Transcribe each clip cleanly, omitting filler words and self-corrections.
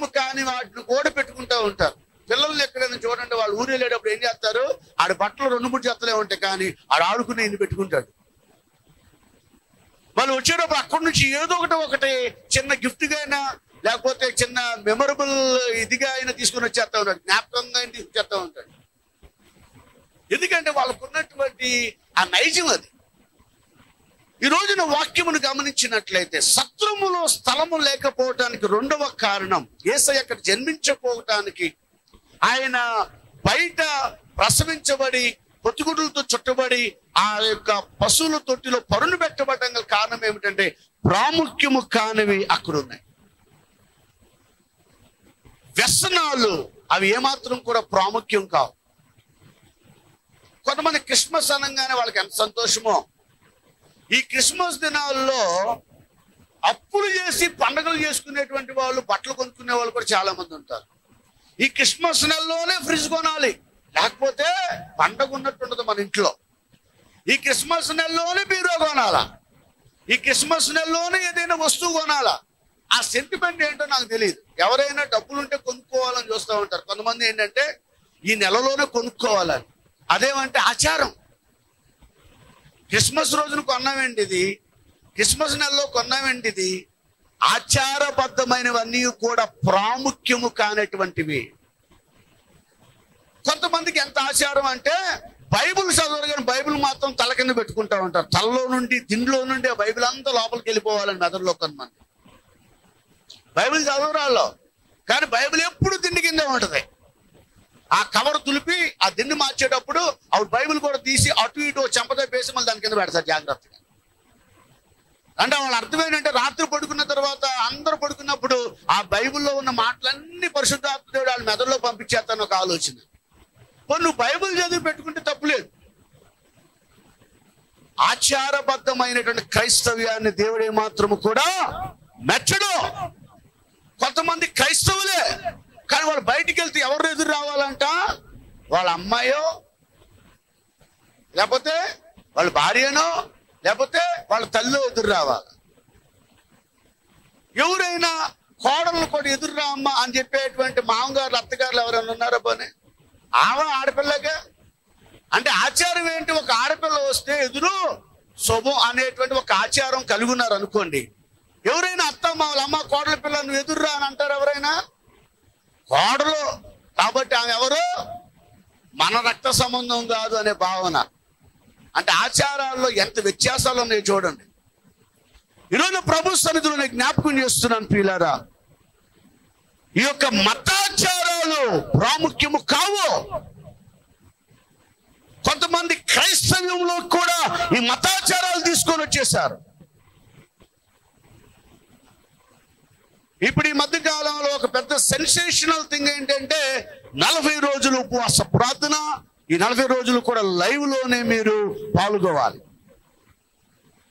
ప్రాముఖ్యము కాని వాటిని కూడా పెట్టుకుంటూ ఉంటారు. పిల్లల్ని ఎక్కడైనా చూడండి, వాళ్ళు ఊరు వెళ్ళేటప్పుడు ఏం చేస్తారు, ఆడ బట్టలు 2-3 జతలే ఉంటాయి, కానీ ఆడ ఆడుకునే ఇన్ని పెట్టుకుంటాడు. వాళ్ళు వచ్చేటప్పుడు అక్కడి నుంచి ఏదో ఒకటి చిన్న గిఫ్ట్గా అయినా లేకపోతే చిన్న మెమరబుల్ ఇదిగా అయినా తీసుకుని వచ్చేస్తా ఉంటాడు, జ్ఞాపకంగా అయినా తీసుకొచ్చేస్తా ఉంటాడు. ఎందుకంటే వాళ్ళకు ఉన్నటువంటి ఆ నైజం అది. ఈ రోజున వాక్యమును గమనించినట్లయితే సత్రములో స్థలము లేకపోవటానికి రెండవ కారణం, యేసయ్య అక్కడ జన్మించకపోవటానికి, ఆయన బయట ప్రసవించబడి పొత్తుగుడులతో చుట్టబడి ఆ యొక్క పశువుల తొట్టిలో పరును పెట్టబడటం గల కారణం ఏమిటంటే ప్రాముఖ్యము కానివి అక్కడ ఉన్నాయి. వ్యసనాలు అవి ఏమాత్రం కూడా ప్రాముఖ్యం కావు. కొంతమంది క్రిస్మస్ అనగానే వాళ్ళకి ఎంత సంతోషమో, ఈ క్రిస్మస్ దినాల్లో అప్పులు చేసి పండుగలు చేసుకునేటువంటి వాళ్ళు, బట్టలు కొనుక్కునే వాళ్ళు కూడా చాలా మంది ఉంటారు. ఈ క్రిస్మస్ నెలలోనే ఫ్రిడ్జ్ కొనాలి, లేకపోతే పండగ ఉన్నట్టు ఉండదు మన ఇంట్లో. ఈ క్రిస్మస్ నెలలోనే బీరో కొనాలా, ఈ క్రిస్మస్ నెలలోనే ఏదైనా వస్తువు కొనాలా. ఆ సెంటిమెంట్ ఏంటో నాకు తెలియదు. ఎవరైనా డబ్బులుంటే కొనుక్కోవాలని చూస్తూ ఉంటారు. కొంతమంది ఏంటంటే ఈ నెలలోనే కొనుక్కోవాలని, అదేమంటే ఆచారం. క్రిస్మస్ రోజున కొన్నామేంటి ఇది, క్రిస్మస్ నెలలో కొన్నామేంటి ఇది. ఆచారబద్ధమైనవన్నీ కూడా ప్రాముఖ్యము కానటువంటివి. కొంతమందికి ఎంత ఆచారం అంటే బైబిల్ చదవరు, కానీ బైబిల్ మాత్రం తల కింద పెట్టుకుంటా ఉంటారు. తలలో నుండి దిండ్లో నుండి ఆ బైబిల్ అంతా లోపలికి వెళ్ళిపోవాలని మెదడులో కొంతమంది. బైబిల్ చదవరాల్లో, కానీ బైబిల్ ఎప్పుడు దిండి కిందే ఉంటుంది. ఆ కవర్ తులిపి ఆ దిండి మార్చేటప్పుడు అప్పుడు బైబిల్ కూడా తీసి అటు ఇటు చెంపతో వేసి మళ్ళీ దాని కింద పెడతారు జాగ్రత్తగా. అంటే వాళ్ళ అర్థం ఏంటంటే రాత్రి పడుకున్న తర్వాత అందరూ పడుకున్నప్పుడు ఆ బైబిల్లో ఉన్న మాటలన్నీ పరిశుద్ధాత్మ దేవుడు వాళ్ళ మెదడులో పంపించేస్తాను ఒక ఆలోచన. నువ్వు బైబిల్ చదివి పెట్టుకుంటే తప్పులేదు. ఆచారబద్ధమైనటువంటి క్రైస్తవ్యాన్ని దేవుడు ఏమాత్రము కూడా మెచ్చడు. కొంతమంది క్రైస్తవులే, కానీ వాళ్ళు బయటికి వెళ్తే ఎవరు ఎదురు రావాలంట, వాళ్ళ అమ్మాయో లేకపోతే వాళ్ళ భార్యనో లేకపోతే వాళ్ళ తల్లి ఎదురు రావాలి. ఎవరైనా కోడళ్ళు కూడా ఎదురు రామ్మా అని చెప్పేటువంటి మామగారులు అత్తగారులు ఎవరైనా ఉన్నారో పోనీ, ఆమె ఆడపిల్లగా. అంటే ఆచారం ఏంటి, ఒక ఆడపిల్ల వస్తే ఎదురు శుభం అనేటువంటి ఒక ఆచారం కలిగి ఉన్నారు అనుకోండి. ఎవరైనా అత్త వాళ్ళ అమ్మ కోడల పిల్ల నువ్వు ఎదురురా అని అంటారు ఎవరైనా? కోడలు కాబట్టి ఆమె ఎవరు, మన రక్త సంబంధం కాదు అనే భావన. అంటే ఆచారాల్లో ఎంత వ్యత్యాసాలు ఉన్నాయో చూడండి. ఈరోజు ప్రభు సన్నిధిలో నేను జ్ఞాపకం చేస్తున్నాను ప్రియులారా, ఈ యొక్క మతాచారాలు ప్రాముఖ్యము కావు. కొంతమంది క్రైస్తవ్యంలో కూడా ఈ మతాచారాలు తీసుకొని వచ్చేసారు. ఇప్పుడు ఈ మధ్య కాలంలో ఒక పెద్ద సెన్సేషనల్ థింగ్ ఏంటంటే 40 రోజులు ఉపవాస ప్రార్థన. ఈ 40 రోజులు కూడా లైవ్ లోనే మీరు పాల్గొవాలి.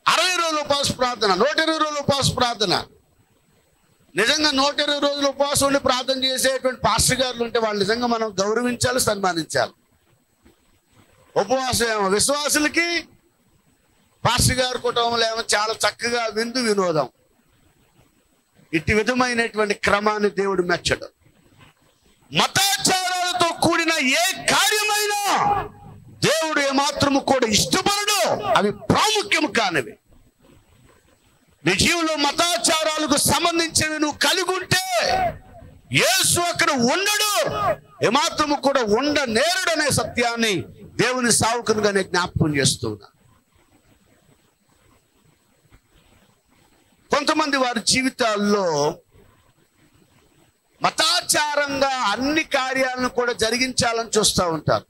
60 రోజులు ఉపవాస ప్రార్థన, 120 రోజులు ఉపవాస ప్రార్థన. నిజంగా 120 రోజులు ఉపవాసం ఉండి ప్రార్థన చేసేటువంటి పాస్టర్ గారులు ఉంటే వాళ్ళు నిజంగా మనం గౌరవించాలి, సన్మానించాలి. ఉపవాసం ఏమో విశ్వాసులకి, పాస్టర్ గారి కుటుంబంలో ఏమో చాలా చక్కగా విందు వినోదం. ఇట్టి విధమైనటువంటి క్రమాన్ని దేవుడు మెచ్చడు. మతాచారాలతో కూడిన ఏ కార్యమైనా దేవుడు ఏమాత్రము కూడా ఇష్టపడడు, అవి ప్రాముఖ్యము కానివి. నీ జీవితంలో మతాచారాలకు సంబంధించినవి నువ్వు కలిగి ఉంటే యేసు అక్కడ ఉండడు, ఏమాత్రము కూడా ఉండనేరుడు అనే సత్యాన్ని దేవుని సావుకునిగా నేను జ్ఞాపకం చేస్తున్నా. కొంతమంది వారి జీవితాల్లో మతాచారంగా అన్ని కార్యాలను కూడా జరిగించాలని చూస్తూ ఉంటారు.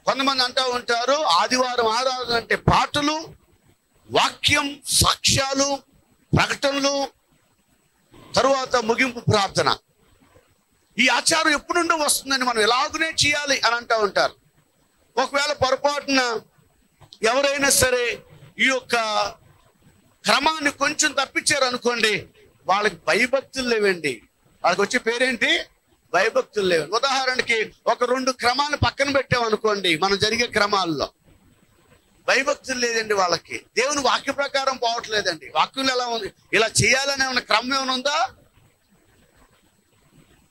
కొంతమంది అంటూ ఉంటారు ఆదివారం ఆరాధన అంటే పాటలు, వాక్యం, సాక్ష్యాలు, ప్రకటనలు, తరువాత ముగింపు ప్రార్థన. ఈ ఆచారం ఎప్పుడు నుండో వస్తుందని మనం ఎలాగనే చేయాలి అని అంటూ ఉంటారు. ఒకవేళ పొరపాటున ఎవరైనా సరే ఈ యొక్క క్రమాన్ని కొంచెం తప్పించారు అనుకోండి, వాళ్ళకి భయభక్తులు లేవండి. వాళ్ళకి వచ్చే పేరేంటి, భయభక్తులు లేవండి. ఉదాహరణకి ఒక 2 క్రమాలు పక్కన పెట్టామనుకోండి, మనం జరిగే క్రమాల్లో భయభక్తులు లేదండి వాళ్ళకి. దేవుని వాక్య ప్రకారం పోవట్లేదండి. వాక్యంలో ఎలా ఉంది, ఇలా చేయాలనే ఉన్న క్రమం ఏమైనా ఉందా?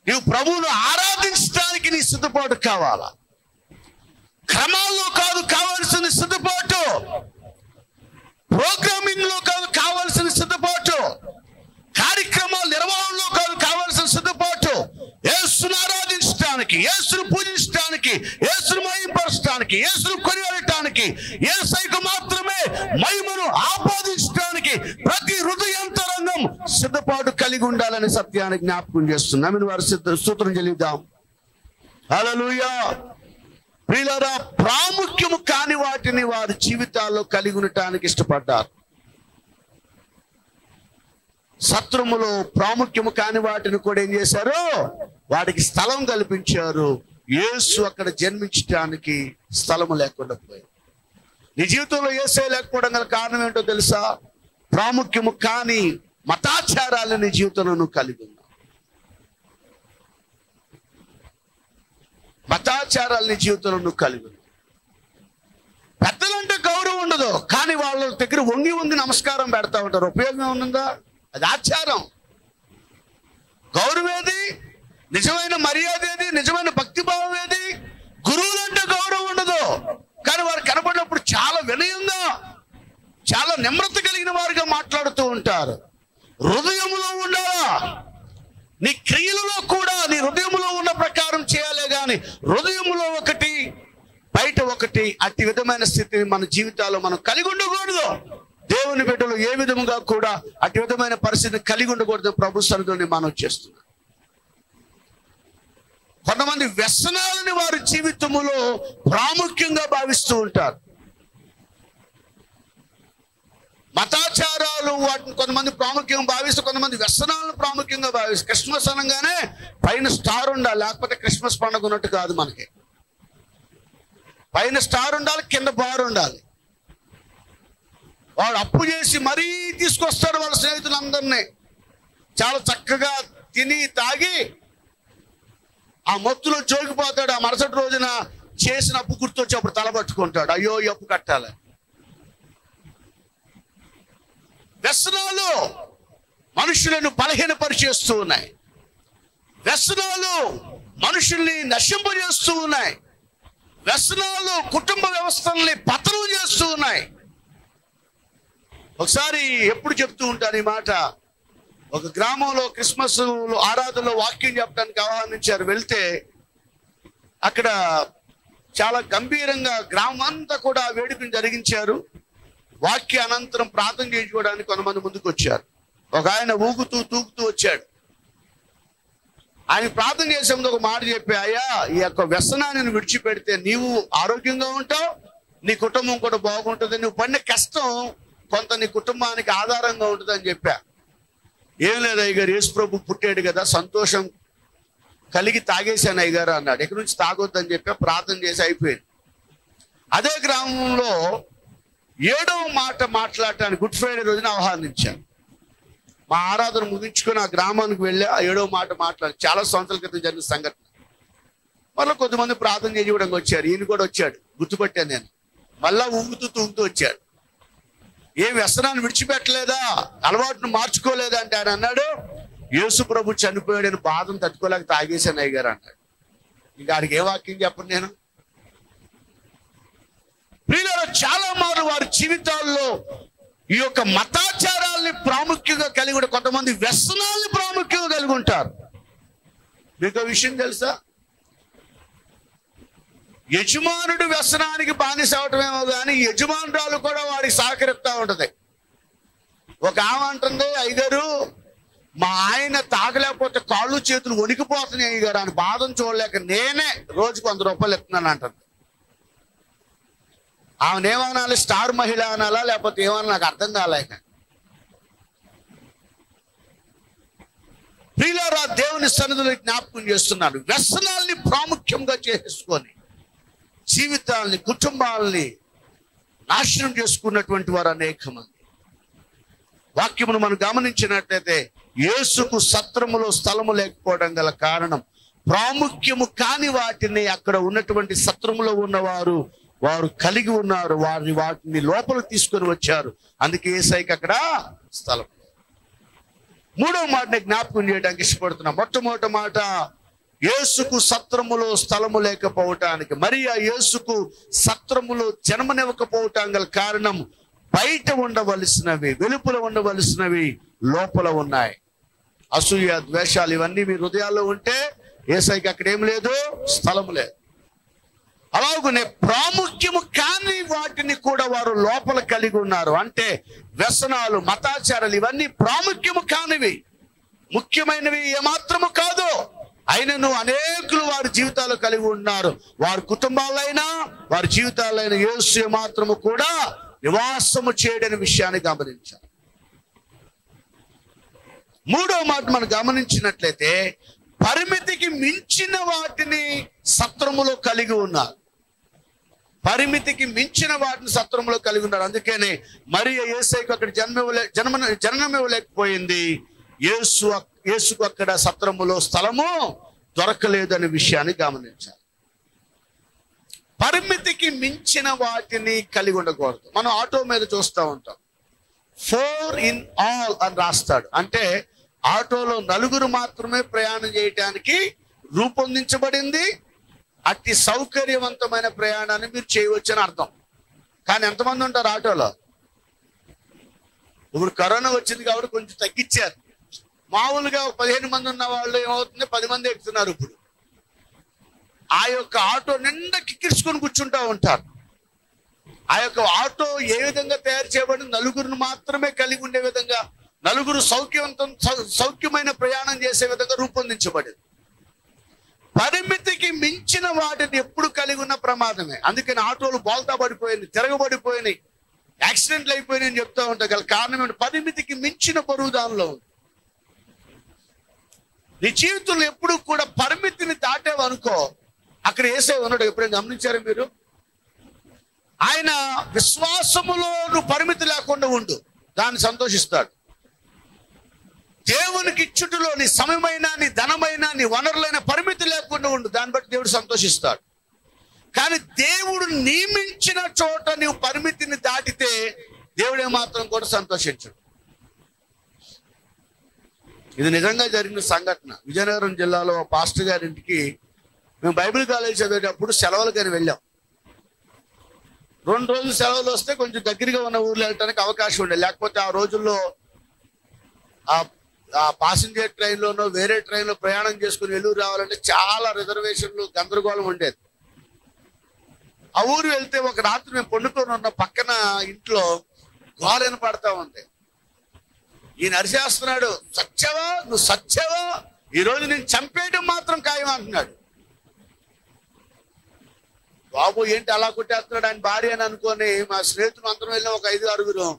నువ్వు ప్రభువును ఆరాధించడానికి నీ సిద్ధపాటు కావాలా? క్రమాల్లో కాదు కావాల్సిన సిద్ధపాటు, ప్రోగ్రామింగ్ లో కాదు కావాల్సిన సిద్ధపాటు, కార్యక్రమాల నిర్వహణలో కాదు కావాల్సిన సిద్ధపాటు, యేసును ఆరాధించడానికి, యేసును పూజించడానికి, యేసును మహిమపరచడానికి, యేసును కొనియాడటానికి, యేసయ్యకు మాత్రమే మహిమను ఆపాదించడానికి ప్రతి హృదయాంతరంగం సిద్ధపాటు కలిగి ఉండాలని సత్యాన్ని జ్ఞాపకం చేస్తున్నాం. వారి సూత్రం చెల్లిద్దాం. హల్లెలూయా. ప్రియులారా, ప్రాముఖ్యము కాని వాటిని వారి జీవితాల్లో కలిగి ఉండటానికి ఇష్టపడ్డారు. సత్రములో ప్రాముఖ్యము కాని వాటిని కూడా ఏం చేశారు? వాటికి స్థలం కల్పించారు. యేసు అక్కడ జన్మించడానికి స్థలము లేకుండా పోయింది. నీ జీవితంలో యేసే లేకపోవడం గల కారణం ఏంటో తెలుసా? ప్రాముఖ్యము కాని మతాచారాలను నీ జీవితంలో నువ్వు కలిగి ఉన్నావు. మతాచారాలని జీవితంలో నువ్వు కలిగి ఉన్నావు. పెద్దలంటే గౌరవం ఉండదు, కానీ వాళ్ళ దగ్గర వంగి వంగి నమస్కారం పెడతా ఉంటారు. ఉపయోగం ఏముందా? అది ఆచారం. గౌరవం ఏది? నిజమైన మర్యాద ఏది? నిజమైన భక్తిభావం ఏది? గురువులంటే గౌరవం ఉండదు, కానీ వారు కనబడినప్పుడు చాలా వినయంగా, చాలా నిమ్రత కలిగిన వారిగా మాట్లాడుతూ ఉంటారు. హృదయంలో ఉండాలా? నీ క్రియలలో కూడా నీ హృదయంలో ఉన్న ప్రకారం చేయాలే గాని హృదయంలో ఒకటి బయట ఒకటి అట్టి విధమైన స్థితిని మన జీవితాల్లో మనం కలిగి ఉండకూడదు. దేవుని బిడ్డలు ఏ విధముగా కూడా అట్టి విధమైన పరిస్థితిని కలిగి ఉండకూడదు. ప్రభు సన్నిధిని మనం చేస్తున్నాం. కొంతమంది వ్యసనాలని వారి జీవితంలో ప్రాముఖ్యంగా భావిస్తూ ఉంటారు. మతాచారాలు వాటిని కొంతమంది ప్రాముఖ్యంగా భావిస్తూ, కొంతమంది వ్యసనాలను ప్రాముఖ్యంగా భావిస్తారు. క్రిస్మస్ అనగానే పైన స్టార్ ఉండాలి, లేకపోతే క్రిస్మస్ పండుగ ఉన్నట్టు కాదు. మనకి పైన స్టార్ ఉండాలి, కింద బార్ ఉండాలి. వాడు అప్పు చేసి మరీ తీసుకొస్తాడు వాళ్ళ స్నేహితులందరినీ. చాలా చక్కగా తిని తాగి ఆ మొత్తులో జోగిపోతాడు. ఆ మరుసటి రోజున చేసిన అప్పు గుర్తొచ్చి అప్పుడు తలబట్టుకుంటాడు, అయ్యో ఈ అప్పు కట్టాలి. వ్యసనాలు మనుషులను బలహీనపరిచేస్తూ ఉన్నాయి. వ్యసనాలు మనుషుల్ని నశింపజేస్తూ ఉన్నాయి. వ్యసనాలు కుటుంబ వ్యవస్థల్ని పతనం చేస్తూ ఉన్నాయి. ఒకసారి ఎప్పుడు చెప్తూ ఉంటాను ఈ మాట. ఒక గ్రామంలో క్రిస్మస్ ఆరాధనలో వాక్యం చెప్పడానికి ఆహ్వానించారు. వెళ్తే అక్కడ చాలా గంభీరంగా గ్రామం అంతా కూడా వేడుకను జరిగించారు. వాక్య అనంతరం ప్రార్థన చేయించుకోవడానికి కొంతమంది ముందుకు వచ్చారు. ఒక ఆయన ఊగుతూ తూగుతూ వచ్చాడు. ఆయన ప్రార్థన చేసే ముందు ఒక మాట చెప్పి, అయ్యా, ఈ యొక్క వ్యసనాన్ని విడిచిపెడితే నీవు ఆరోగ్యంగా ఉంటావు, నీ కుటుంబం కూడా బాగుంటుంది, నువ్వు పడిన కష్టం కొంత నీ కుటుంబానికి ఆధారంగా ఉంటుంది అని చెప్పా. ఏం లేదు అయ్యగారు, యేసు ప్రభు పుట్టాడు కదా, సంతోషం కలిగి తాగేశాను అయ్యగారు అన్నాడు. ఎక్కడి నుంచి తాగొద్దని చెప్పా. ప్రార్థన చేసి అయిపోయింది. అదే గ్రామంలో 7వ మాట మాట్లాడటానికి గుడ్ ఫ్రైడే రోజున ఆహ్వానించాను. మా ఆరాధన ముగించుకొని ఆ గ్రామానికి వెళ్ళి ఆ 7వ మాట మాట్లాడి, చాలా సంవత్సరాల క్రితం జరిగిన సంఘటన. మళ్ళీ కొంతమంది ప్రార్థన చేయడానికి వచ్చారు. ఈయన కూడా వచ్చాడు, గుర్తుపట్టాను నేను. మళ్ళా ఊగుతూ తూగుతూ వచ్చాడు. ఏ వ్యసనాన్ని విడిచిపెట్టలేదా, అలవాటును మార్చుకోలేదా అంటే ఆయన అన్నాడు, యేసు ప్రభు చనిపోయాడని బాధను తట్టుకోలేక తాగేశాను అయ్యగారు అన్నాడు. ఇంకా ఆడికి ఏ వాక్యం చెప్పను నేను. ప్రియులారా, చాలా మార్లు వారి జీవితాల్లో ఈ యొక్క మతాచారాల్ని ప్రాముఖ్యంగా కలిగి ఉంటారు. కొంతమంది వ్యసనాల్ని ప్రాముఖ్యంగా కలిగి ఉంటారు. మీకు విషయం తెలుసా? యజమానుడు వ్యసనానికి బానిస అవటమేమో కానీ యజమానురాలు కూడా వాడికి సహకరిస్తూ ఉంటది. ఒక ఆమె అంటుంది, అయ్యగారు మా ఆయన తాగలేకపోతే కాళ్ళు చేతులు వణికిపోతున్నాయి అయ్యగారు, అని బాధను చూడలేక నేనే రోజుకు 100 రూపాయలు ఇస్తున్నాను అంటుంది. ఆమెనేమనాలి, స్టార్ మహిళ అనాలా లేకపోతే ఏమన్నా నాకు అర్థం కాలేక. ప్రియులారా, దేవుని సన్నిధిలో జ్ఞాపకం చేస్తున్నాను. వ్యసనాల్ని ప్రాముఖ్యంగా చేసుకొని జీవితాల్ని, కుటుంబాలని నాశనం చేసుకున్నటువంటి వారు అనేక మంది. వాక్యమును మనం గమనించినట్లయితే యేసుకు సత్రములో స్థలము లేకపోవడం గల కారణం ప్రాముఖ్యము కాని వాటిని అక్కడ ఉన్నటువంటి సత్రములో ఉన్నవారు వారు కలిగి ఉన్నారు, వాటిని లోపలికి తీసుకొని వచ్చారు. అందుకే యేసయ్యకి అక్కడ స్థలం. మూడవ మాటని జ్ఞాపకం చేయడానికి ఇష్టపడుతున్నా. మొట్టమొదటి మాట, యేసుకు సత్రములో స్థలము లేకపోవటానికి, మరియా యేసుకు సత్రములో జన్మనివ్వకపోవటానికి గల కారణం బయట ఉండవలసినవి, వెలుపల ఉండవలసినవి లోపల ఉన్నాయి. అసూయ, ద్వేషాలు ఇవన్నీ మీ హృదయాల్లో ఉంటే యేసయ్యకి అక్కడ ఏం లేదు, స్థలము లేదు. అలాగనే ప్రాముఖ్యము కాని వాటిని కూడా వారు లోపల కలిగి ఉన్నారు. అంటే వ్యసనాలు, మతాచారాలు ఇవన్నీ ప్రాముఖ్యము కానివి, ముఖ్యమైనవి ఏమాత్రము కాదు. అయినను అనేకులు వారి జీవితాలు కలిగి ఉన్నారు. వారి కుటుంబాలైనా వారి జీవితాలైనా యేసు ఏమాత్రము కూడా నివాసము చేయడని విషయాన్ని గమనించాలి. మూడవ మాట మనం గమనించినట్లయితే పరిమితికి మించిన వాటిని సత్రములో కలిగి ఉన్నారు. పరిమితికి మించిన వాటిని సత్రంలో కలిగి ఉన్నారు. అందుకనే మరియ యేసయ్యకు అక్కడ జననం ఇవ్వలేకపోయింది. యేసుకు అక్కడ సత్రములో స్థలము దొరకలేదనే విషయాన్ని గమనించాలి. పరిమితికి మించిన వాటిని కలిగి ఉండకూడదు. మనం ఆటో మీద చూస్తూ ఉంటాం, 4 in all అని రాస్తాడు. అంటే ఆటోలో నలుగురు మాత్రమే ప్రయాణం చేయటానికి రూపొందించబడింది. అతి సౌకర్యవంతమైన ప్రయాణాన్ని మీరు చేయవచ్చు అని అర్థం. కానీ ఎంతమంది ఉంటారు ఆటోలో? ఇప్పుడు కరోనా వచ్చింది కాబట్టి కొంచెం తగ్గించారు. మామూలుగా 15 మంది ఉన్న వాళ్ళు ఏమవుతుంది, 10 మంది ఎక్కుతున్నారు. ఇప్పుడు ఆ యొక్క ఆటో నిండా కిక్కిర్చుకొని కూర్చుంటూ ఉంటారు. ఆ యొక్క ఆటో ఏ విధంగా తయారు చేయబడింది, నలుగురిని మాత్రమే కలిగి ఉండే విధంగా, నలుగురు సౌఖ్యమైన ప్రయాణం చేసే విధంగా రూపొందించబడింది. పరిమితికి మించిన వాటిని ఎప్పుడు కలిగి ఉన్న ప్రమాదమే. అందుకని ఆటోలు బోల్తా పడిపోయింది, తిరగబడిపోయినాయి, యాక్సిడెంట్లు అయిపోయినాయి అని చెప్తా ఉంటారు. గల కారణం ఏంటి? పరిమితికి మించిన బరువు దానిలో ఉంది. నీ జీవితంలో ఎప్పుడు కూడా పరిమితిని దాటేవనుకో, అక్కడ యేసయ్య ఉన్నాడు. ఎప్పుడైనా గమనించారా మీరు? ఆయన విశ్వాసములో నువ్వు పరిమితి లేకుండా ఉండు, దాన్ని సంతోషిస్తాడు. దేవునికి ఇచ్చుటలో నీ సమయమైన, నీ ధనమైన, నీ వనరులైన పరిమితి లేకుండా ఉండు, దాన్ని బట్టి దేవుడు సంతోషిస్తాడు. కానీ దేవుడు నియమించిన చోట నువ్వు పరిమితిని దాటితే దేవుడు ఏమాత్రం కూడా సంతోషించడు. ఇది నిజంగా జరిగిన సంఘటన. విజయనగరం జిల్లాలో పాస్టర్ గారింటికి మేము బైబిల్ కాలేజ్ చదివేటప్పుడు సెలవులకని వెళ్ళాం. 2 రోజులు సెలవులు వస్తే కొంచెం దగ్గరగా ఉన్న ఊర్లో వెళ్ళడానికి అవకాశం ఉండేది. లేకపోతే ఆ రోజుల్లో ఆ పాసింజర్ ట్రైన్లోనో వేరే ట్రైన్లో ప్రయాణం చేసుకుని వెలుగురు రావాలంటే చాలా రిజర్వేషన్లు, గందరగోళం ఉండేది. ఆ ఊరు వెళ్తే ఒక రాత్రి మేము పండుకొని ఉన్న పక్కన ఇంట్లో గోల వినపడతా ఉంది. ఈయన అరిచేస్తున్నాడు, సత్యవా, నువ్వు సత్యవా, ఈరోజు నేను చంపేయడం మాత్రం ఖాయం అంటున్నాడు. బాబు ఏంటి అలా కొట్టేస్తున్నాడు ఆయన భార్య అని అనుకొని మా స్నేహితులు అందరం వెళ్ళాం, ఒక 5-6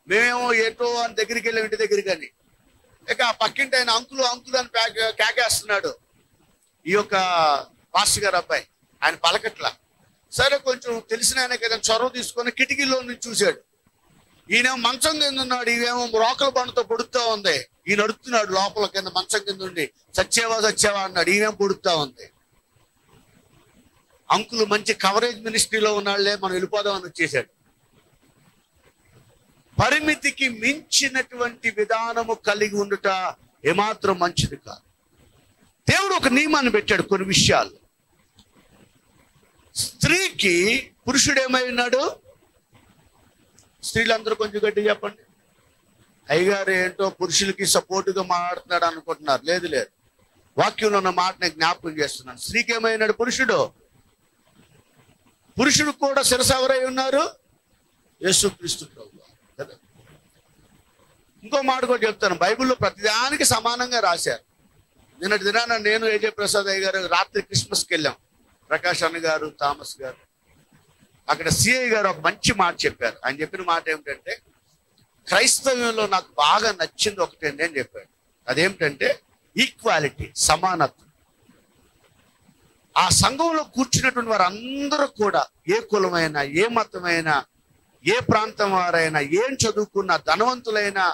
మేమేమో ఏటో అని దగ్గరికి వెళ్ళాం, ఇంటి దగ్గరికి అని. ఇక ఆ పక్కింటి ఆయన అంకులు అని కేకేస్తున్నాడు ఈ యొక్క పాస్టర్ గారు అబ్బాయి. ఆయన పలకట్లా. సరే కొంచెం తెలిసిన ఆయన కదా చొరవ తీసుకొని కిటికీలో నుంచి చూశాడు. ఈయన మంచం కింద ఉన్నాడు, ఈయనేమో రోకల బండతో పొడుగుతా ఉంది. ఈయన అడుగుతున్నాడు లోపల కింద మంచం కింద ఉండి, సచ్చేవా అన్నాడు. ఈయనేం పొడుగుతా ఉంది. అంకులు మంచి కవరేజ్ మినిస్ట్రీలో ఉన్నాళ్లే, మనం వెళ్ళిపోదామని వచ్చేసాడు. పరిమితికి మించినటువంటి విధానము కలిగి ఉండుట ఏమాత్రం మంచిది కాదు. దేవుడు ఒక నియమాన్ని పెట్టాడు కొన్ని విషయాలు. స్త్రీకి పురుషుడు ఏమై ఉన్నాడు? స్త్రీలందరూ కొంచెం గట్టి చెప్పండి. అయ్యగారు ఏంటో పురుషులకి సపోర్టుగా మాట్లాడుతున్నాడు అనుకుంటున్నారు. లేదు, వాక్యంలో ఉన్న మాట నేను జ్ఞాపకం చేస్తున్నాను. స్త్రీకి ఏమైనాడు? పురుషుడు కూడా శిరస్సు ఎవరై ఉన్నారు? యేసుక్రీస్తు ప్రభువు కదా. ఇంకో మాట కూడా చెప్తాను, బైబిల్లో ప్రతిదానికి సమానంగా రాశారు. నిన్నటి దినాన నేను ఏజే ప్రసాద్ అయ్య గారు రాత్రి క్రిస్మస్కి వెళ్ళాం. ప్రకాష్ అన్న గారు, థామస్ గారు, అక్కడ సిఐ గారు ఒక మంచి మాట చెప్పారు. ఆయన చెప్పిన మాట ఏమిటంటే, క్రైస్తవ్యంలో నాకు బాగా నచ్చింది ఒకటండి అని చెప్పాడు. అదేమిటంటే ఈక్వాలిటీ, సమానత్వం. ఆ సంఘంలో కూర్చున్నటువంటి వారందరూ కూడా ఏ కులమైనా, ఏ మతమైనా, ఏ ప్రాంతం వారైనా, ఏం చదువుకున్నా, ధనవంతులైనా,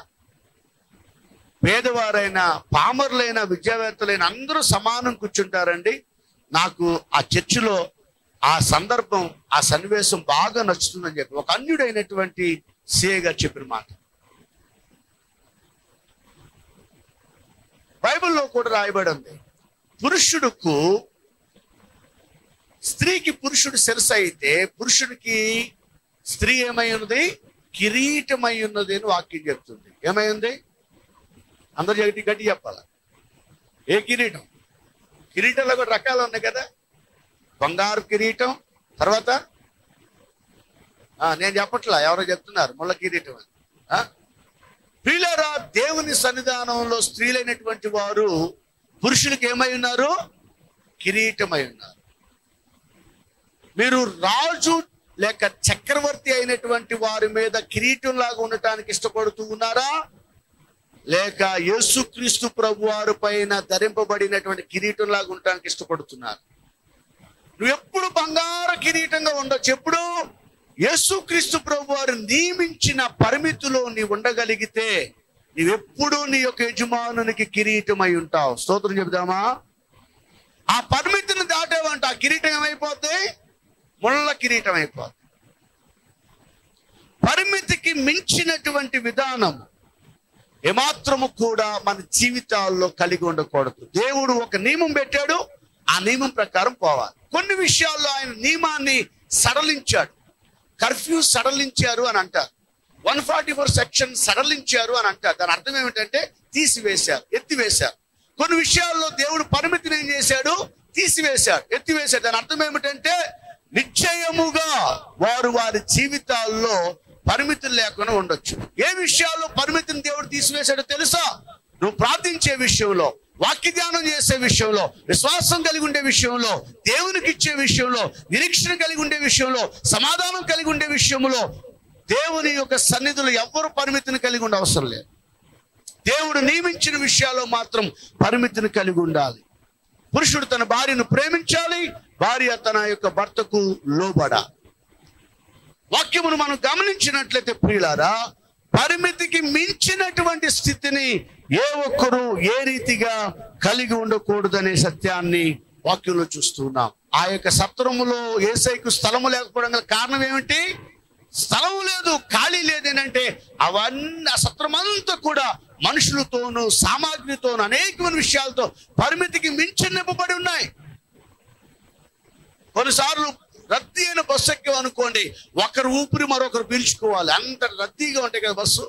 పేదవారైనా, పామరులైనా, విద్యావేత్తలైనా అందరూ సమానం కూర్చుంటారండి. నాకు ఆ చర్చిలో ఆ సందర్భం, ఆ సన్నివేశం బాగా నచ్చుతుందని చెప్పి ఒక అన్యుడైనటువంటి సిఐ గారు చెప్పిన మాట. బైబిల్లో కూడా రాయబడి ఉంది, పురుషుడుకు స్త్రీకి పురుషుడు శిరస్సు అయితే పురుషుడికి స్త్రీ ఏమై ఉన్నది? కిరీటమై ఉన్నది అని వాక్యం చెప్తుంది. ఏమై ఉంది? అందరు గట్టి చెప్పాలి. ఏ కిరీటం? కిరీటంలో కూడా రకాలు ఉన్నాయి కదా. బంగారు కిరీటం, తర్వాత నేను చెప్పట్లా, ఎవరో చెప్తున్నారు ముళ్ళ కిరీటం అని. ప్రియులారా, దేవుని సన్నిధానంలో స్త్రీలైనటువంటి వారు పురుషులకు ఏమై ఉన్నారు? కిరీటమై ఉన్నారు. మీరు రాజు లేక చక్రవర్తి అయినటువంటి వారి మీద కిరీటంలాగా ఉండటానికి ఇష్టపడుతూ ఉన్నారా, లేక యేసుక్రీస్తు ప్రభు వారి పైన ధరింపబడినటువంటి కిరీటంలాగా ఉండటానికి ఇష్టపడుతున్నారు? నువ్వు ఎప్పుడు బంగారు కిరీటంగా ఉండొచ్చు. ఎప్పుడు యేసుక్రీస్తు ప్రభు వారు నియమించిన పరిమితిలో నీవు ఉండగలిగితే నీవెప్పుడు నీ యొక్క యజమానునికి కిరీటమై ఉంటావు. స్తోత్రం చెబుదామా? ఆ పరిమితిని దాటేవంట ఆ కిరీటం ఏమైపోద్ది? ముళ్ళ కిరీటం అయిపోద్ది. పరిమితికి మించినటువంటి విధానం ఏమాత్రము కూడా మన జీవితాల్లో కలిగి ఉండకూడదు. దేవుడు ఒక నియమం పెట్టాడు, ఆ నియమం ప్రకారం పోవాలి. కొన్ని విషయాల్లో ఆయన నియమాన్ని సడలించాడు. కర్ఫ్యూ సడలించారు అని అంటారు. 144 సెక్షన్ సడలించారు అని అంటారు. దాని అర్థం ఏమిటంటే తీసివేశారు, ఎత్తివేశారు. కొన్ని విషయాల్లో దేవుడు పరిమితిని ఏం చేశాడు? తీసివేశాడు, ఎత్తివేశాడు. దాని అర్థం ఏమిటంటే నిశ్చయముగా వారు వారి జీవితాల్లో పరిమితులు లేకుండా ఉండొచ్చు. ఏ విషయాల్లో పరిమితిని దేవుడు తీసివేశాడో తెలుసా? నువ్వు ప్రార్థించే విషయంలో, వాక్య ధ్యానం చేసే విషయంలో, విశ్వాసం కలిగి ఉండే విషయంలో, దేవునికి ఇచ్చే విషయంలో, నిరీక్షణ కలిగి ఉండే విషయంలో, సమాధానం కలిగి ఉండే విషయంలో దేవుని యొక్క సన్నిధిలో ఎవ్వరు పరిమితిని కలిగి ఉండే అవసరం లేదు. దేవుడు నియమించిన విషయాల్లో మాత్రం పరిమితిని కలిగి ఉండాలి. పురుషుడు తన భార్యను ప్రేమించాలి, భార్య తన యొక్క భర్తకు లోబడాలి. వాక్యమును మనం గమనించినట్లయితే ప్రియులారా, పరిమితికి మించినటువంటి స్థితిని ఏ ఒక్కరూ ఏ రీతిగా కలిగి ఉండకూడదనే సత్యాన్ని వాక్యంలో చూస్తున్నాం. ఆ యొక్క సత్రములో యేసయ్యకు స్థలము లేకపోవడం గల కారణం ఏమిటి? స్థలం లేదు, ఖాళీ లేదేనంటే అవన్నీ ఆ సత్రం అంతా కూడా మనుషులతోనూ సామాగ్రితోనూ అనేకమైన విషయాలతో పరిమితికి మించి నింపబడి ఉన్నాయి. కొన్నిసార్లు రద్దీ అయిన బస్సు ఎక్కాం అనుకోండి, ఒకరు ఊపిరి మరొకరు పీల్చుకోవాలి, అంత రద్దీగా ఉంటాయి కదా బస్సు.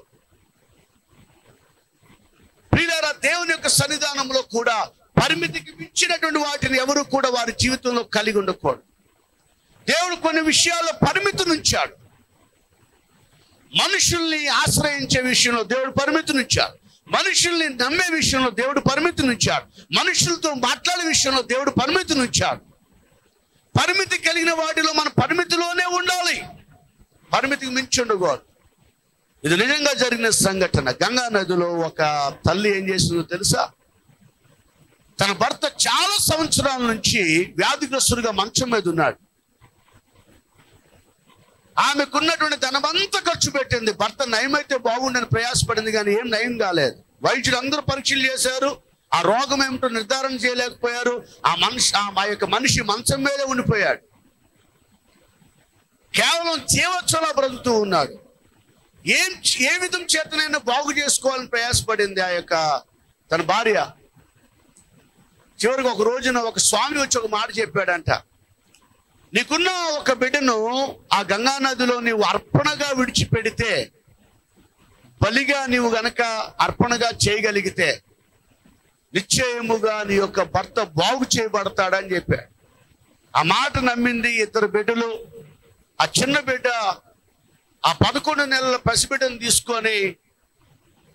ప్రియులారా, దేవుని యొక్క సన్నిధానంలో కూడా పరిమితికి మించినటువంటి వాటిని ఎవరు కూడా వారి జీవితంలో కలిగి ఉండకూడదు. దేవుడు కొన్ని విషయాల్లో పరిమితిని ఉంచాడు. మనుషుల్ని ఆశ్రయించే విషయంలో దేవుడు పరిమితిని ఉంచాడు. మనుషుల్ని నమ్మే విషయంలో దేవుడు పరిమితిని ఉంచాడు. మనుషులతో మాట్లాడే విషయంలో దేవుడు పరిమితిని ఉంచాడు. పరిమితి కలిగిన వాటిలో మన పరిమితిలోనే ఉండాలి, పరిమితికి మించి ఉండకూడదు. ఇది నిజంగా జరిగిన సంఘటన. గంగా నదిలో ఒక తల్లి ఏం చేసిందో తెలుసా? తన భర్త చాలా సంవత్సరాల నుంచి వ్యాధిగ్రస్తుడిగా మంచం మీద ఉన్నాడు. ఆమెకున్నటువంటి ధనమంతా ఖర్చు పెట్టింది. భర్త నయమైతే బాగుండని ప్రయాసపడింది, కానీ ఏం నయం కాలేదు. వైద్యులు అందరూ పరీక్షలు చేశారు, ఆ రోగం ఏమిటో నిర్ధారణ చేయలేకపోయారు. ఆ యొక్క మనిషి మంచం మీదే ఉండిపోయాడు. కేవలం జీవోత్సవ బ్రతుకుతూ ఉన్నాడు. ఏ విధం చేతనైనా బాగు చేసుకోవాలని ప్రయాసపడింది ఆ యొక్క తన భార్య. చివరికి ఒక రోజున ఒక స్వామి వచ్చి ఒక మాట చెప్పాడంట, నీకున్న ఒక బిడ్డను ఆ గంగా నదిలో నీవు అర్పణగా విడిచిపెడితే, బలిగా నీవు గనక అర్పణగా చేయగలిగితే నిశ్చయముగా నీ యొక్క భర్త బాగు చేయబడతాడని చెప్పాడు. ఆ మాట నమ్మింది. 2 బిడ్డలు. ఆ చిన్న బిడ్డ ఆ 11 నెలల పసిబిడ్డను తీసుకొని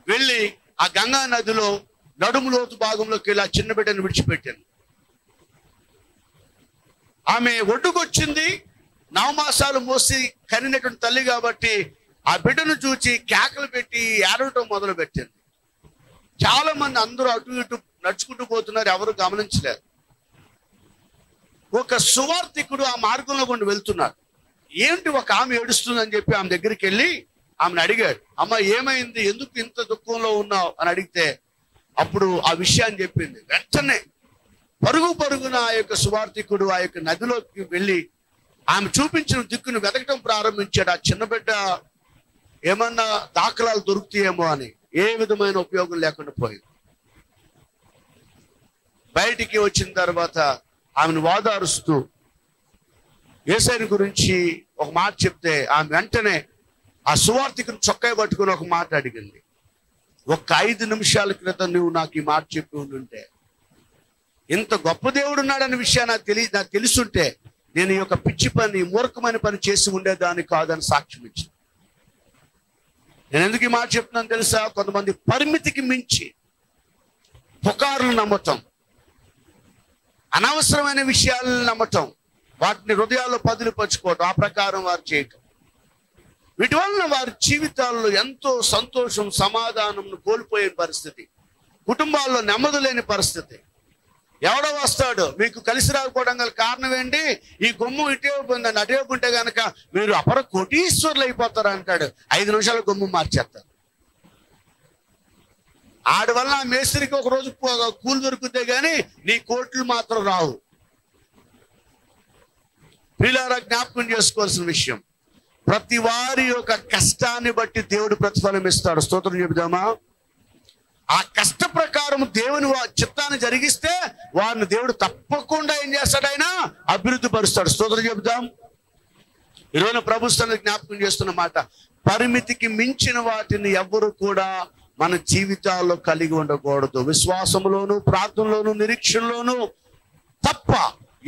వెళ్ళి ఆ గంగా నదిలో నడుము లోతు భాగంలోకి వెళ్ళి ఆ చిన్న బిడ్డను విడిచిపెట్టాను. ఆమె ఒడ్డుకొచ్చింది. 9 మాసాలు మోసి కనినటువంటి తల్లి కాబట్టి ఆ బిడ్డను చూచి కేకలు పెట్టి ఏడవటం మొదలు పెట్టింది. చాలా మంది అందరూ అటు ఇటు నడుచుకుంటూ పోతున్నారు, ఎవరు గమనించలేరు. ఒక సువార్థికుడు ఆ మార్గంలో గుండా వెళ్తున్నాడు. ఏంటి ఒక ఆమె ఏడుస్తుందని చెప్పి ఆమె దగ్గరికి వెళ్ళి ఆమెను అడిగాడు, అమ్మ ఏమైంది, ఎందుకు ఇంత దుఃఖంలో ఉన్నావు అని అడిగితే అప్పుడు ఆ విషయాన్ని చెప్పింది. వెంటనే పరుగున ఆ యొక్క సువార్థికుడు ఆ యొక్క నదిలోకి వెళ్ళి ఆమె చూపించిన దిక్కును వెతకటం ప్రారంభించాడు. ఆ చిన్న బిడ్డ ఏమన్నా దాఖలాలు దొరుకుతాయేమో అని, ఏ విధమైన ఉపయోగం లేకుండా పోయింది. బయటికి వచ్చిన తర్వాత ఆమెను వాదారుస్తూ యేసయ్యను గురించి ఒక మాట చెప్తే ఆమె వెంటనే ఆ సువార్తికుని చొక్కా పట్టుకుని ఒక మాట అడిగింది. ఒక్క 5 నిమిషాల క్రితం నువ్వు నాకు ఈ మాట చెప్పి ఉండుంటే, ఇంత గొప్ప దేవుడు ఉన్నాడన్న విషయం నాకు తెలుసుంటే నేను ఈ యొక్క పిచ్చి పని, మూర్ఖమైన పని చేసి ఉండేదాన్ని కాదని సాక్ష్యం ఇచ్చింది. నేను ఎందుకు ఈ మాట చెప్తున్నాను తెలుసా? కొంతమంది పరిమితికి మించి పుకార్లు నమ్మటం, అనవసరమైన విషయాలను నమ్మటం, వాటిని హృదయాల్లో పదిలిపరుచుకోవటం, ఆ ప్రకారం వారు చేయటం, వీటి వలన వారి జీవితాల్లో ఎంతో సంతోషం, సమాధానం కోల్పోయే పరిస్థితి, కుటుంబాల్లో నెమ్మది లేని పరిస్థితి. ఎవడో వస్తాడు, మీకు కలిసి రాకపోవడం గల కారణం ఏంటి? ఈ గుమ్మం ఇటే ఉందండి, అటే ఉంటే కనుక మీరు అపర కోటీశ్వర్లు అయిపోతారు అంటాడు. 5 నిమిషాలు గుమ్మం మార్చేస్తారు. ఆడి వల్ల ఆ మేస్త్రికి ఒక రోజు కూలి దొరికితే గానీ నీ కోట్లు మాత్రం రావు. ప్రియులారా, జ్ఞాపకం చేసుకోవాల్సిన విషయం, ప్రతి వారి యొక్క కష్టాన్ని బట్టి దేవుడు ప్రతిఫలం ఇస్తాడు. స్తోత్రం చెబుదామా? ఆ కష్ట ప్రకారం దేవుని చిత్తాన్ని జరిగిస్తే వారిని దేవుడు తప్పకుండా ఏం చేస్తాడు? ఆయన అభివృద్ధి పరుస్తాడు. స్తోత్రం చెబుదాం. ఈరోజు ప్రభుత్వాన్ని జ్ఞాపకం చేస్తున్న మాట, పరిమితికి మించిన వాటిని ఎవ్వరు కూడా మన జీవితాల్లో కలిగి ఉండకూడదు. విశ్వాసంలోను, ప్రార్థనలోను, నిరీక్షణలోను తప్ప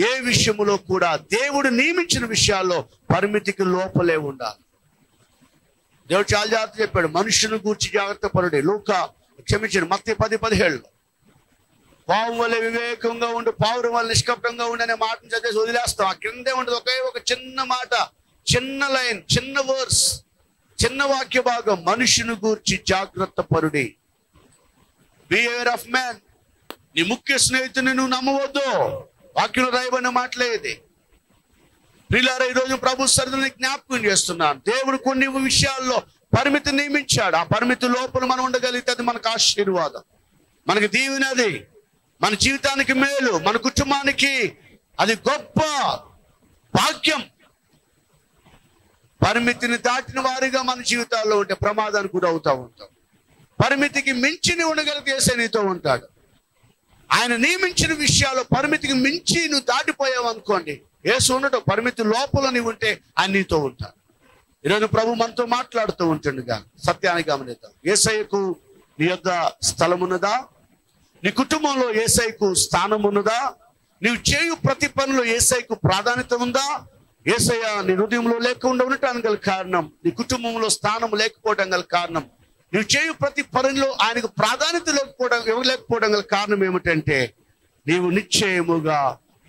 ఏ విషయములో కూడా దేవుడు నియమించిన విషయాల్లో పరిమితికి లోపలే ఉండాలి. దేవుడు చాలా జాగ్రత్త చెప్పాడు, మనుషుని గూర్చి జాగ్రత్త పరుడే. క్షమించండి, మత్తయి 10:17 పావు వల్ల వివేకంగా ఉండు, పావురం వల్ల నిష్కపటంగా ఉండు అనే మాటను చదివేసి వదిలేస్తాం. ఆ కిందే ఉండదు ఒకే ఒక చిన్న మాట, చిన్న లైన్, చిన్న వర్స్, చిన్న వాక్య భాగం, మనుషుని గూర్చి జాగ్రత్త పరుడి. Behaviour of man. నీ ముఖ్య స్నేహితుని నువ్వు నమ్మవద్దు. వాక్యంలో రాయబడిన మాటలేది. ప్రియులారా, ఈరోజు ప్రభు సరిని జ్ఞాపకం చేస్తున్నాను. దేవుడు కొన్ని విషయాల్లో పరిమితి నియమించాడు. ఆ పరిమితి లోపల మనం ఉండగలిగితే అది మనకు ఆశీర్వాదం, మనకి దీవెనది, మన జీవితానికి మేలు, మన కుటుంబానికి అది గొప్ప భాగ్యం. పరిమితిని దాటిన వారిగా మన జీవితాల్లో ఉంటే ప్రమాదానికి కూడా అవుతూ ఉంటాం. పరిమితికి మించి నువ్వు ఉండగలిగితే యేసయ్య నీతో ఉంటాడు. ఆయన నియమించిన విషయాల్లో పరిమితికి మించి నువ్వు దాటిపోయావు అనుకోండి, యేసు ఉండటం. పరిమితి లోపల నీవు ఉంటే ఆయన నీతో ఉంటాడు. ఈరోజు ప్రభు మనతో మాట్లాడుతూ ఉంటుండగా సత్యాన్ని గమనిద్దాం. యేసయ్యకు నీ యొద్ద స్థలం ఉన్నదా? నీ కుటుంబంలో యేసయ్యకు స్థానం ఉన్నదా? నీవు చేయు ప్రతి పనిలో యేసయ్యకు ప్రాధాన్యత ఉందా? యేసయ్య నీ హృదయంలో లేకుండా ఉండటానికి గల కారణం, నీ కుటుంబంలో స్థానం లేకపోవడం గల కారణం, నువ్వు చేయు ప్రతి పనిలో ఆయనకు ప్రాధాన్యత ఇవ్వలేకపోవడం గల కారణం ఏమిటంటే, నీవు నిశ్చయముగా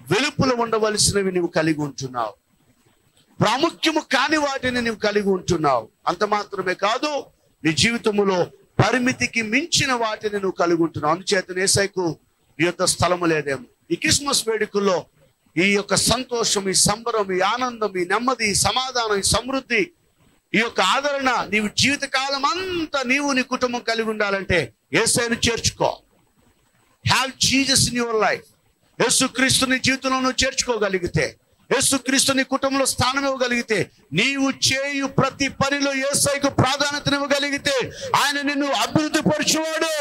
వెలుపులు ఉండవలసినవి నీవు కలిగి ఉంటున్నావు. ప్రాముఖ్యము కాని వాటిని నీవు కలిగి ఉంటున్నావు. అంత మాత్రమే కాదు, నీ జీవితంలో పరిమితికి మించిన వాటిని నువ్వు కలిగి ఉంటున్నావు. అందుచేత యేసయ్యకు నీ యొక్క స్థలము లేదేమో. ఈ క్రిస్మస్ వేడుకల్లో ఈ యొక్క సంతోషం, ఈ సంబరం, ఈ ఆనందం, ఈ నెమ్మది, ఈ సమాధానం, ఈ సమృద్ధి, ఈ యొక్క ఆదరణ నీవు జీవితకాలం అంతా నీవు నీ కుటుంబం కలిగి ఉండాలంటే యేసయ్యను చేర్చుకో. Have Jesus in your life. యేసుక్రీస్తు నీ జీవితంలో నువ్వు చేర్చుకోగలిగితే, యేసుక్రీస్తు నీ కుటుంబంలో స్థానం ఇవ్వగలిగితే, నీవు చేయు ప్రతి పనిలో యేసయ్యకు ప్రాధాన్యతనివ్వగలిగితే ఆయన నిన్ను అభివృద్ధి పరచువాడు,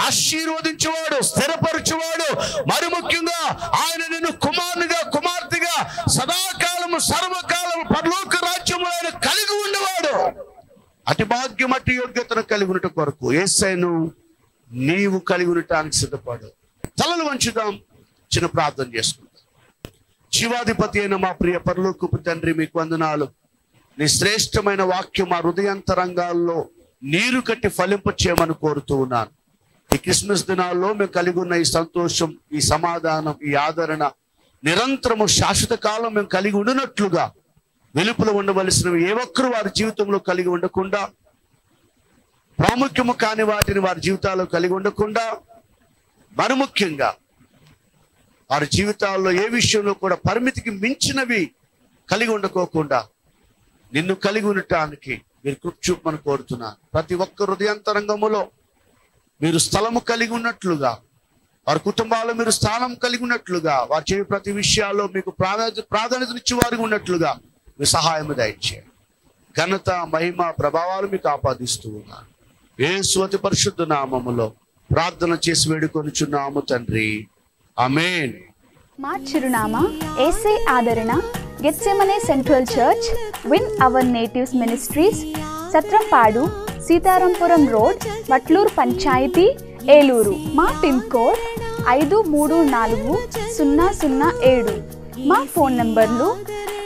ఆశీర్వదించేవాడు, స్థిరపరచువాడు. మరి ముఖ్యంగా ఆయన నిన్ను కుమారునిగా, కుమార్తెగా సదాకాలము, సర్వకాలము పరలోక రాజ్యము ఆయన కలిగి ఉండేవాడు. అతి భాగ్యం, అతి యోగ్యతను కలిగి ఉండటం కొరకు యేసయ్యను నీవు కలిగి ఉండటానికి సిద్ధపడు. తలలు వంచుదాం, చిన్న ప్రార్థన చేసుకుందాం. జీవాధిపతి అయిన మా ప్రియ పరలోకపు తండ్రి, మీకు వందనాలు. నీ శ్రేష్టమైన వాక్యం మా హృదయాంతరంగాల్లో నీరు కట్టి ఫలింప చేయమని కోరుతూ ఉన్నాను. ఈ క్రిస్మస్ దినాల్లో మేము కలిగి ఉన్న ఈ సంతోషం, ఈ సమాధానం, ఈ ఆదరణ నిరంతరము శాశ్వత కాలం మేము కలిగి ఉండినట్లుగా వెలుపులో ఉండవలసినవి ఏ ఒక్కరు వారి జీవితంలో కలిగి ఉండకుండా, ప్రాముఖ్యము కాని వాటిని వారి జీవితాల్లో కలిగి ఉండకుండా, మరి ముఖ్యంగా వారి జీవితాల్లో ఏ విషయంలో కూడా పరిమితికి మించినవి కలిగి ఉండకోకుండా నిన్ను కలిగి ఉండటానికి మీరు కృప చూపమని కోరుతున్నాను. ప్రతి ఒక్క హృదయాంతరంగములో మీరు స్థలము కలిగి ఉన్నట్లుగా వారి కుటుంబాల్లో మీరు స్థానం కలిగి ఉన్నట్లుగా, వారు చేయ ప్రతి విషయాల్లో మీకు ప్రాధాన్యతనిచ్చి వారికి ఉన్నట్లుగా మీ సహాయం దయచేయండి. ఘనత, మహిమ, ప్రభావాలు మీకు ఆపాదిస్తూ ఉన్నారు. యేసు అతి పరిశుద్ధ నామములో ప్రార్థన చేసి వేడుకొనుచున్నాము తండ్రి, ఆమేన్. మా చిరునామా Yese Aadarana, Gethsemane central church, win our natives ministries, Satrampadu, Seetharampuram road, Vatluru panchayat, Eluru. మా పిన్ కోడ్ 534007. మా ఫోన్ నంబర్లు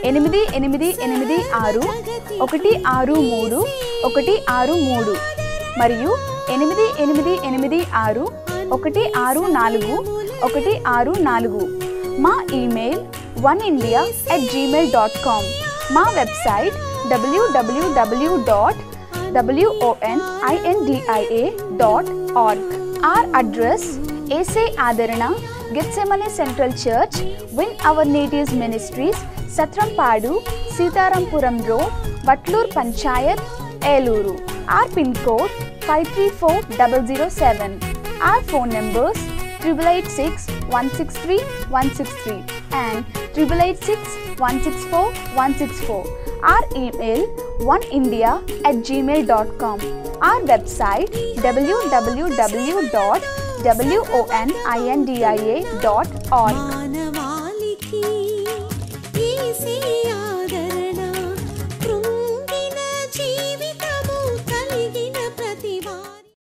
8886163163 మరియు 8886164164. మా ఈమెయిల్ oneindia@gmail.com. మా website www.wonindia.org. Our address: Yese Aadarana, Gethsemane central church, win our natives ministries, Satrampadu, Seetharampuram road, Vatluru panchayat, Eluru. Our pin code 534007. Our phone numbers 8886-163-163 and 8886-164-164. Our email oneindia@gmail.com. Our website www.wonindia.org.